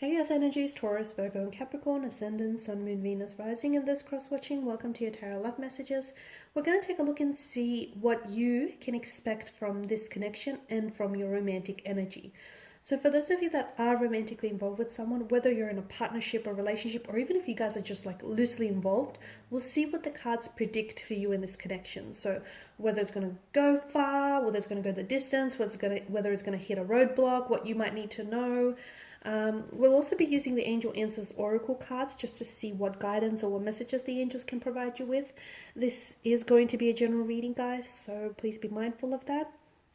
Hey Earth energies, Taurus, Virgo and Capricorn, Ascendant, Sun, Moon, Venus, Rising in this cross-watching. Welcome to your Tarot Love Messages. We're going to take a look and see what you can expect from this connection and from your romantic energy. So for those of you that are romantically involved with someone, whether you're in a partnership or relationship, or even if you guys are just like loosely involved, we'll see what the cards predict for you in this connection. So whether it's going to go far, whether it's going to go the distance, whether it's going to hit a roadblock, what you might need to know. We'll also be using the Angel Answers Oracle cards just to see what guidance or what messages the angels can provide you with. This is going to be a general reading, guys, so please be mindful of that.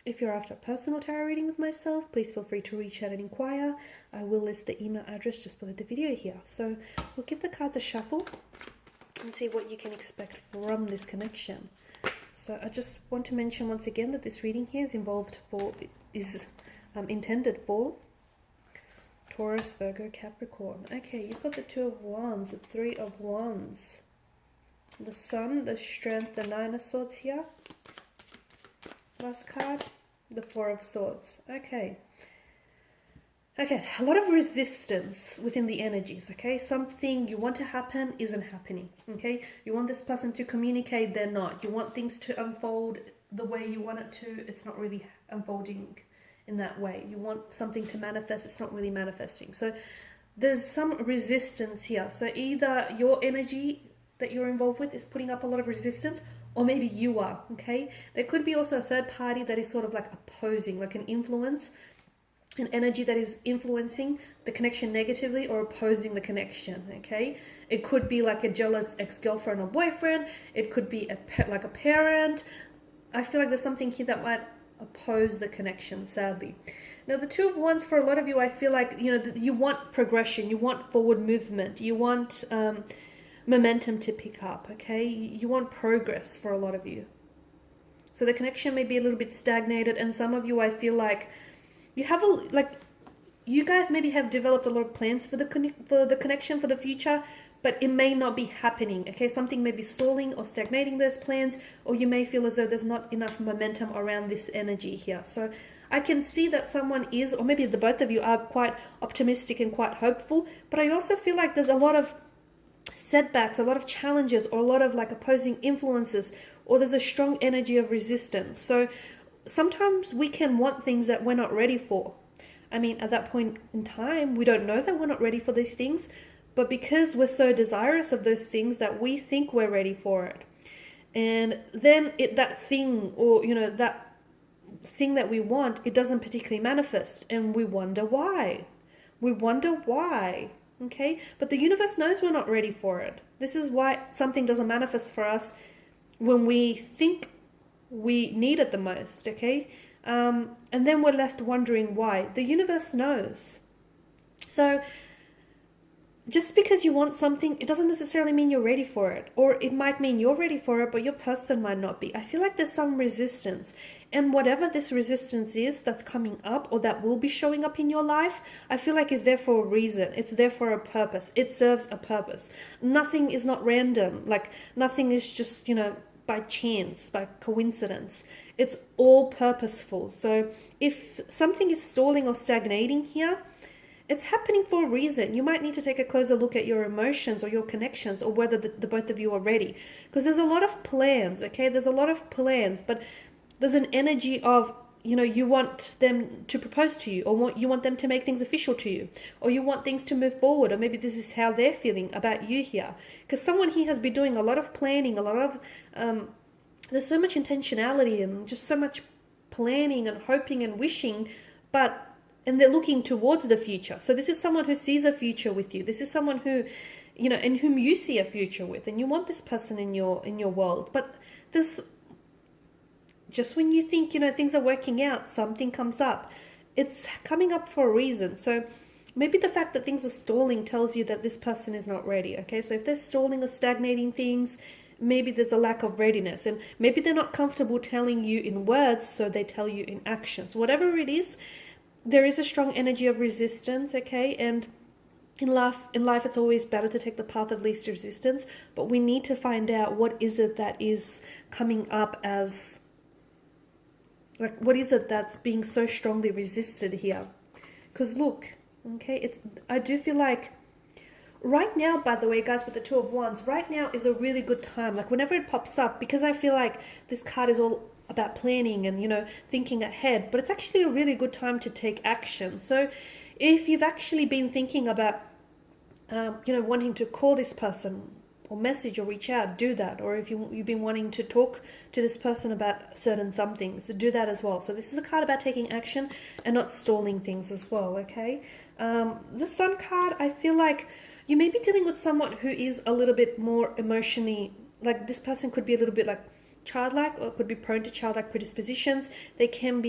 If you're after a personal tarot reading with myself, please feel free to reach out and inquire. I will list the email address just below the video here. So we'll give the cards a shuffle and see what you can expect from this connection. So I just want to mention once again that this reading here is intended for Taurus, Virgo, Capricorn. Okay, you've got the Two of Wands, the Three of Wands, the Sun, the Strength, the Nine of Swords here. Last card, the Four of Swords. Okay, a lot of resistance within the energies, okay? Something you want to happen isn't happening, okay? You want this person to communicate, they're not. You want things to unfold the way you want it to, it's not really unfolding in that way. You want something to manifest, it's not really manifesting. So there's some resistance here. So either your energy that you're involved with is putting up a lot of resistance, or maybe you are, okay? There could be also a third party that is sort of like opposing, like an influence, an energy that is influencing the connection negatively or opposing the connection, okay? It could be like a jealous ex-girlfriend or boyfriend. It could be like a parent. I feel like there's something here that might oppose the connection, sadly. Now the Two of Wands, for a lot of you, I feel like, you want progression, you want forward movement, you want momentum to pick up, okay? You want progress for a lot of you. So the connection may be a little bit stagnated, and some of you, I feel like you have you guys maybe have developed a lot of plans for the connection for the future, but it may not be happening, okay? Something may be stalling or stagnating those plans, or you may feel as though there's not enough momentum around this energy here. So I can see that someone is, or maybe the both of you are quite optimistic and quite hopeful, but I also feel like there's a lot of setbacks, a lot of challenges, or a lot of like opposing influences, or there's a strong energy of resistance. So sometimes we can want things that we're not ready for. I mean, at that point in time, we don't know that we're not ready for these things, but because we're so desirous of those things that we think we're ready for it. And then that thing, or, that thing that we want, it doesn't particularly manifest. And we wonder why. Okay? But the universe knows we're not ready for it. This is why something doesn't manifest for us when we think we need it the most, okay? And then we're left wondering why. The universe knows. So just because you want something, it doesn't necessarily mean you're ready for it. Or it might mean you're ready for it, but your person might not be. I feel like there's some resistance. And whatever this resistance is that's coming up, or that will be showing up in your life, I feel like is there for a reason. It's there for a purpose. It serves a purpose. Nothing is not random. Like nothing is just, by chance, by coincidence. It's all purposeful. So if something is stalling or stagnating here, it's happening for a reason. You might need to take a closer look at your emotions or your connections, or whether the both of you are ready. Because there's a lot of plans, okay? There's a lot of plans, but there's an energy of, you want them to propose to you, or you want them to make things official to you, or you want things to move forward, or maybe this is how they're feeling about you here. Because someone here has been doing a lot of planning, a lot of, there's so much intentionality and just so much planning and hoping and wishing, and they're looking towards the future. So this is someone who sees a future with you. This is someone who, in whom you see a future with, and you want this person in your world. But this, just when you think, things are working out, something comes up. It's coming up for a reason. So maybe the fact that things are stalling tells you that this person is not ready, okay? So if they're stalling or stagnating things, maybe there's a lack of readiness, and maybe they're not comfortable telling you in words, so they tell you in actions. Whatever it is, there is a strong energy of resistance, okay? And in life, it's always better to take the path of least resistance, but we need to find out what is it that is coming up as, like, what is it that's being so strongly resisted here? Because look, Okay, I do feel like right now, by the way, guys, with the Two of Wands, right now is a really good time. Like whenever it pops up, because I feel like this card is all about planning and, thinking ahead, but it's actually a really good time to take action. So if you've actually been thinking about, wanting to call this person or message or reach out, do that. Or if you've been wanting to talk to this person about certain something, so do that as well. So this is a card about taking action and not stalling things as well, okay? The Sun card, I feel like you may be dealing with someone who is a little bit more emotionally, like this person could be a little bit like childlike, or could be prone to childlike predispositions. They can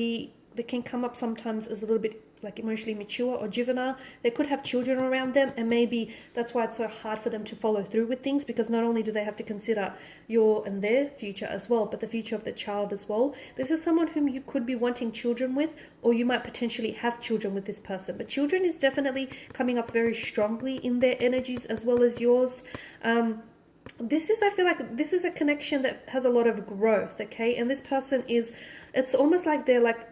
come up sometimes as a little bit like emotionally mature or juvenile. They could have children around them, and maybe that's why it's so hard for them to follow through with things, because not only do they have to consider your and their future as well, but the future of the child as well. This is someone whom you could be wanting children with, or you might potentially have children with this person. But children is definitely coming up very strongly in their energies as well as yours. I feel like this is a connection that has a lot of growth, okay? And this person it's almost like they're like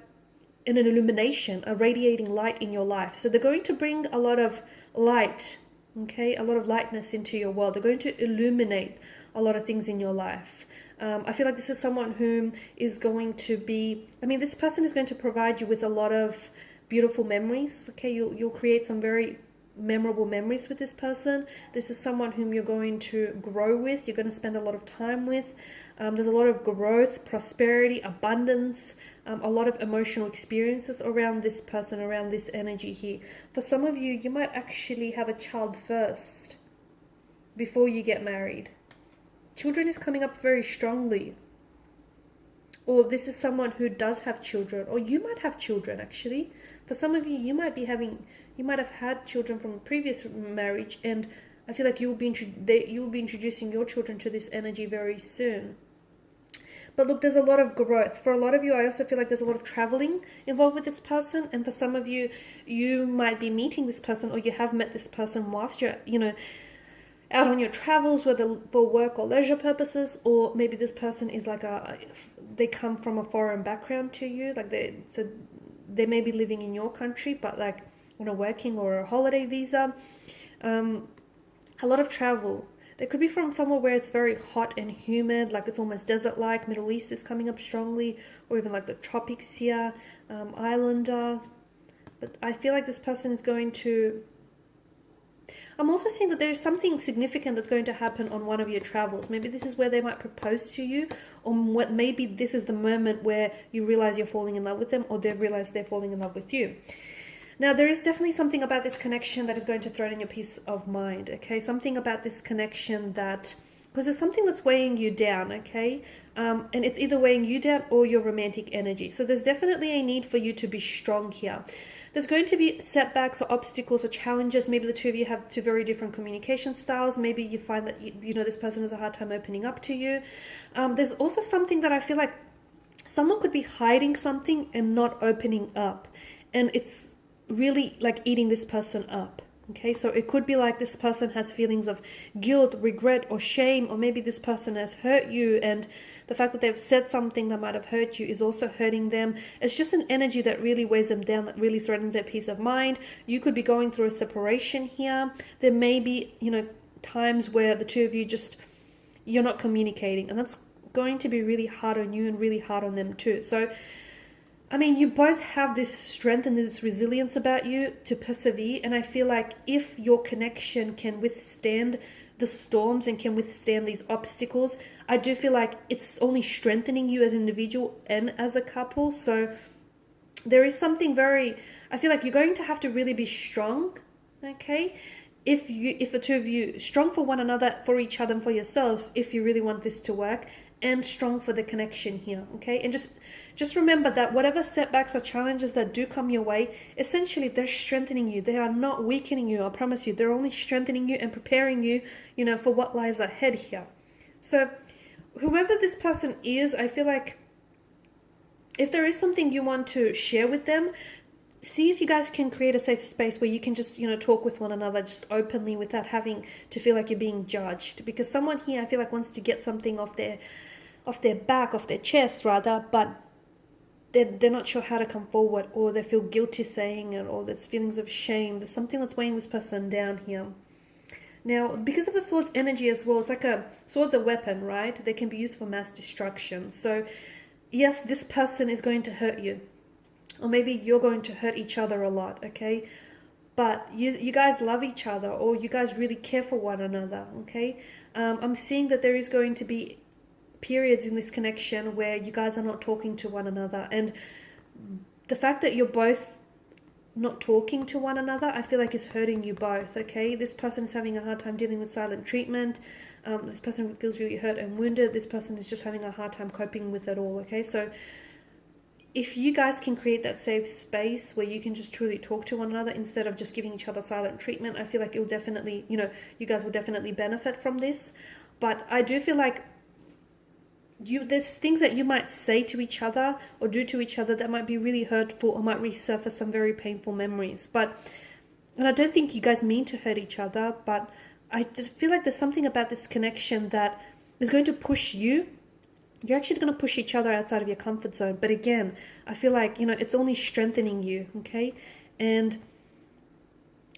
in an illumination, a radiating light in your life. So they're going to bring a lot of light, okay? A lot of lightness into your world. They're going to illuminate a lot of things in your life. I feel like this is someone whom is going to be, this person is going to provide you with a lot of beautiful memories, okay? You'll create some very memorable memories with this person. This is someone whom you're going to grow with. You're going to spend a lot of time with. There's a lot of growth, prosperity, abundance, a lot of emotional experiences around this person, around this energy here. For some of you, you might actually have a child first before you get married. Children is coming up very strongly. Or this is someone who does have children, or you might have children actually. For some of you, you might have had children from a previous marriage, and I feel like you will be introducing your children to this energy very soon. But look, there's a lot of growth. For a lot of you, I also feel like there's a lot of traveling involved with this person. And for some of you, you might be meeting this person, or you have met this person whilst you're, out on your travels, whether for work or leisure purposes, or maybe this person is like they come from a foreign background to you. So they may be living in your country, but like on a working or a holiday visa. A lot of travel. They could be from somewhere where it's very hot and humid, like it's almost desert-like. Middle East is coming up strongly, or even like the tropics here, islander. But I feel like this person is going to... I'm also seeing that there's something significant that's going to happen on one of your travels. Maybe this is where they might propose to you, or maybe this is the moment where you realize you're falling in love with them, or they've realized they're falling in love with you. Now, there is definitely something about this connection that is going to threaten your peace of mind, okay? Something about this connection that... Because there's something that's weighing you down, okay? And it's either weighing you down or your romantic energy. So there's definitely a need for you to be strong here. There's going to be setbacks or obstacles or challenges. Maybe the two of you have two very different communication styles. Maybe you find that, this person has a hard time opening up to you. There's also something that I feel like someone could be hiding something and not opening up. And it's really like eating this person up. Okay, so it could be like this person has feelings of guilt, regret, or shame, or maybe this person has hurt you, and the fact that they've said something that might have hurt you is also hurting them. It's just an energy that really weighs them down, that really threatens their peace of mind. You could be going through a separation here. There may be, times where the two of you you're not communicating, and that's going to be really hard on you and really hard on them too. So you both have this strength and this resilience about you to persevere. And I feel like if your connection can withstand the storms and can withstand these obstacles, I do feel like it's only strengthening you as an individual and as a couple. So there is something I feel like you're going to have to really be strong, okay? If the two of you strong for one another, for each other and for yourselves, if you really want this to work, and strong for the connection here, okay? And just remember that whatever setbacks or challenges that do come your way, essentially they're strengthening you. They are not weakening you, I promise you. They're only strengthening you and preparing you, for what lies ahead here. So whoever this person is, I feel like if there is something you want to share with them, see if you guys can create a safe space where you can just, talk with one another just openly without having to feel like you're being judged. Because someone here, I feel like, wants to get something off their back, off their chest rather, but they're not sure how to come forward, or they feel guilty saying it, or there's feelings of shame. There's something that's weighing this person down here. Now, because of the sword's energy as well, it's like sword's a weapon, right? They can be used for mass destruction. So yes, this person is going to hurt you, or maybe you're going to hurt each other a lot, okay? But you guys love each other, or you guys really care for one another, okay? I'm seeing that there is going to be periods in this connection where you guys are not talking to one another, and the fact that you're both not talking to one another, I feel like is hurting you both, okay? This person is having a hard time dealing with silent treatment. This person feels really hurt and wounded. This person is just having a hard time coping with it all, okay? So if you guys can create that safe space where you can just truly talk to one another instead of just giving each other silent treatment, I feel like it'll definitely, you guys will definitely benefit from this. But I do feel like there's things that you might say to each other or do to each other that might be really hurtful, or might resurface some very painful memories. And I don't think you guys mean to hurt each other, but I just feel like there's something about this connection that is going to push you. You're actually going to push each other outside of your comfort zone. But again, I feel like, it's only strengthening you, okay? And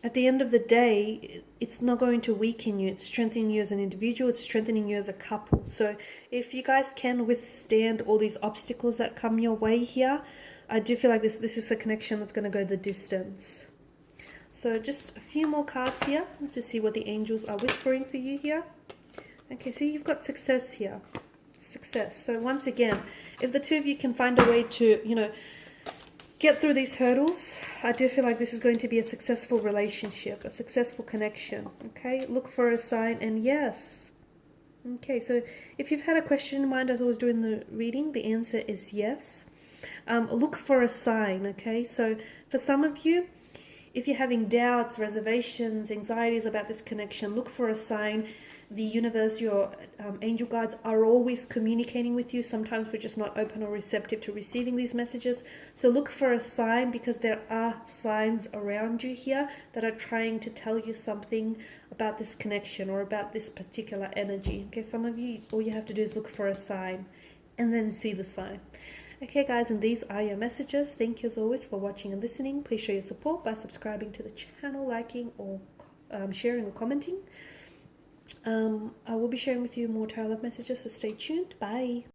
at the end of the day, it's not going to weaken you. It's strengthening you as an individual. It's strengthening you as a couple. So if you guys can withstand all these obstacles that come your way here, I do feel like this is a connection that's going to go the distance. So just a few more cards here to see what the angels are whispering for you here. Okay, so you've got success here. Success. So once again, if the two of you can find a way to, get through these hurdles, I do feel like this is going to be a successful relationship, a successful connection, okay? Look for a sign, and yes. Okay, so if you've had a question in mind as I was doing the reading, the answer is yes. Look for a sign, okay? So for some of you, if you're having doubts, reservations, anxieties about this connection, look for a sign. The universe, your angel guides are always communicating with you. Sometimes we're just not open or receptive to receiving these messages. So look for a sign, because there are signs around you here that are trying to tell you something about this connection or about this particular energy. Okay, some of you, all you have to do is look for a sign and then see the sign. Okay guys, and these are your messages. Thank you as always for watching and listening. Please show your support by subscribing to the channel, liking, or sharing or commenting. I will be sharing with you more tarot love messages, so stay tuned. Bye.